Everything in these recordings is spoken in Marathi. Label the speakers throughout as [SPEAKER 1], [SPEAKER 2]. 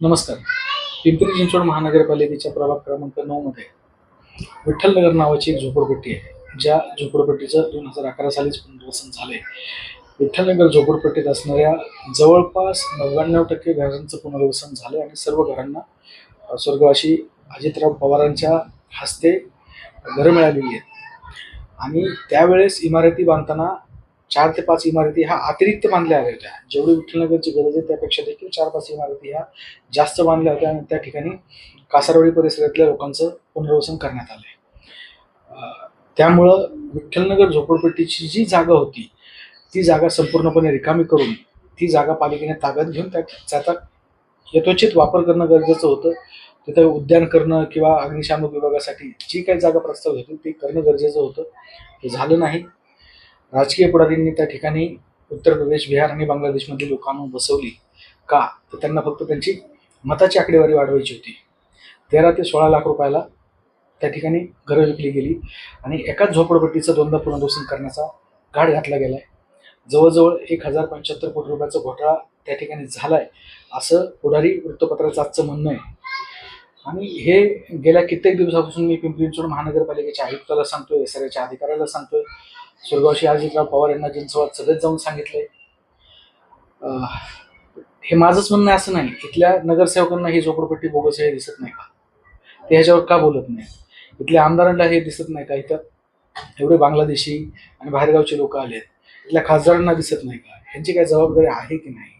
[SPEAKER 1] नमस्कार. पिंपरी चिंचवड महानगरपालिकेच्या प्रभाग क्रमांक 9 मध्ये विठ्ठलनगर नावाची एक झोपडपट्टी आहे. ज्या झोपडपट्टीचं 2011 सालीच पुनर्वसन झालंय. विठ्ठलनगर झोपडपट्टीत असणाऱ्या जवळपास 99% घरांचं पुनर्वसन झालंय आणि सर्व घरांना स्वर्गवासी अजितराव पवारांच्या हस्ते घरं मिळालेली आहेत. आणि त्यावेळेस इमारती बांधताना 4 ते 5 इमारती ह्या अतिरिक्त बांधल्या आल्या होत्या. जेवढी विठ्ठलनगरची गरज आहे त्यापेक्षा देखील 4-5 इमारती ह्या जास्त बांधल्या होत्या आणि त्या ठिकाणी कासारवाडी परिसरातल्या लोकांचं पुनर्वसन करण्यात आलंय. त्यामुळं विठ्ठलनगर झोपडपट्टीची जी जागा होती ती जागा संपूर्णपणे रिकामी करून ती जागा पालिकेने ताब्यात घेऊन त्याचा यथोचित वापर करणं गरजेचं होतं. तिथं उद्यान करणं किंवा अग्निशामक विभागासाठी जी काही जागा प्रस्तावित होती ती करणं गरजेचं होतं. ते झालं नाही. राजकीय पुढाऱ्यांनी त्या ठिकाणी उत्तर प्रदेश, बिहार आणि बांगलादेशमधील लोकांना बसवली का? तर त्यांना फक्त त्यांची मताची आकडेवारी वाढवायची होती. 13 ते 16 लाख रुपयाला त्या ठिकाणी घरं विकली गेली आणि एकाच झोपडपट्टीचं दोनदा पुनर्वसन करण्याचा घाट घातला गेलाय. जवळजवळ 1075 कोटी रुपयाचा घोटाळा त्या ठिकाणी झालाय असं पुढारी वृत्तपत्राचं आजचं म्हणणं आहे. आणि हे गेल्या कित्येक दिवसापासून मी पिंपरी चिंचवड महानगरपालिकेच्या आयुक्ताला सांगतोय, SRAच्या अधिकाऱ्याला सांगतोय, स्वर्गवासी अजितराव पवार यांना जनसंवाद सभेत जाऊन सांगितलंय. हे माझंच म्हणणं असं नाही, इथल्या नगरसेवकांना ही झोपडपट्टी बोगस हे दिसत नाही का? ते ह्याच्यावर का बोलत नाही? इथल्या आमदारांना हे दिसत नाही का? इथं एवढे बांगलादेशी आणि बाहेरगावचे लोक आलेत, इथल्या खासदारांना दिसत नाही का? ह्यांची काय जबाबदारी आहे की नाही?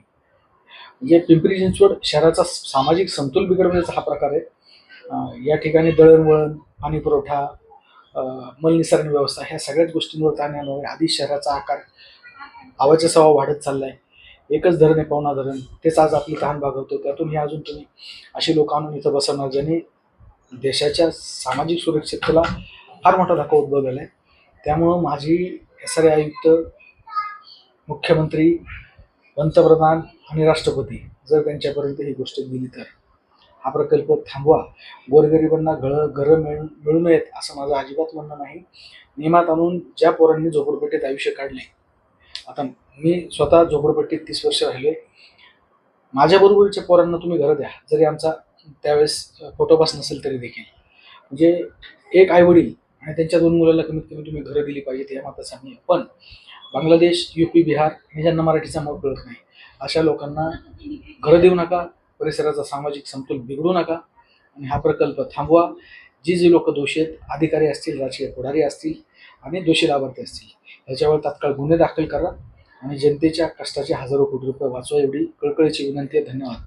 [SPEAKER 1] म्हणजे पिंपरी चिंचवड शहराचा सामाजिक समतोल बिघडवण्याचा हा प्रकार आहे. या ठिकाणी दळणवळण, पाणी पुरवठा, मलनिसारण व्यवस्था ह्या सगळ्याच गोष्टींवर ताण येणार आहे. आधी शहराचा आकार आवाच्या सवा वाढत चाललाय. एकच धरण आहे पवना धरण, तेच आज आपली तहान भागवतो. त्यातून अजून तुम्ही अशी लोक आणून इथं बसवणार ज्यांनी देशाच्या सामाजिक सुरक्षिततेला फार मोठा धक्का उद्भवलेला आहे. त्यामुळं माझी SRA आयुक्त, मुख्यमंत्री, पंतप्रधान आणि राष्ट्रपती जर त्यांच्यापर्यंत ही गोष्ट गेली तर हा प्रकल्प थांबवा. गोरगरिबांना घरं मिळू नयेत असं माझं अजिबात म्हणणं नाही. नियमात आणून ज्या पोरांनी झोपडपट्टीत आयुष्य काढले, आता मी स्वतः झोपडपट्टीत 30 वर्ष राहिले. माझ्याबरोबरच्या पोरांना तुम्ही घरं द्या, जरी आमचा त्यावेळेस फोटोपास नसेल तरी देखील. म्हणजे एक आईवडील आणि त्यांच्या 2 मुलाला कमीत कमी तुम्ही घरं दिली पाहिजेत या मताचा मी. पण बांगलादेश, UP, बिहार आणि ज्यांना मराठीचा मग कळत नाही अशा लोकांना घरं देऊ नका, परिसराचा सामाजिक समतोल बिघडू नका आणि हा प्रकल्प थांबवा. जी लोक दोषी आहेत, अधिकारी असतील, राजकीय पुढारी असतील आणि दोषी लाभार्थी असतील, याच्यावर तात्काळ गुन्हे दाखल करा आणि जनतेच्या कष्टाचे हजारो कोटी रुपये वाचवा एवढी कळकळीची विनंती आहे. धन्यवाद.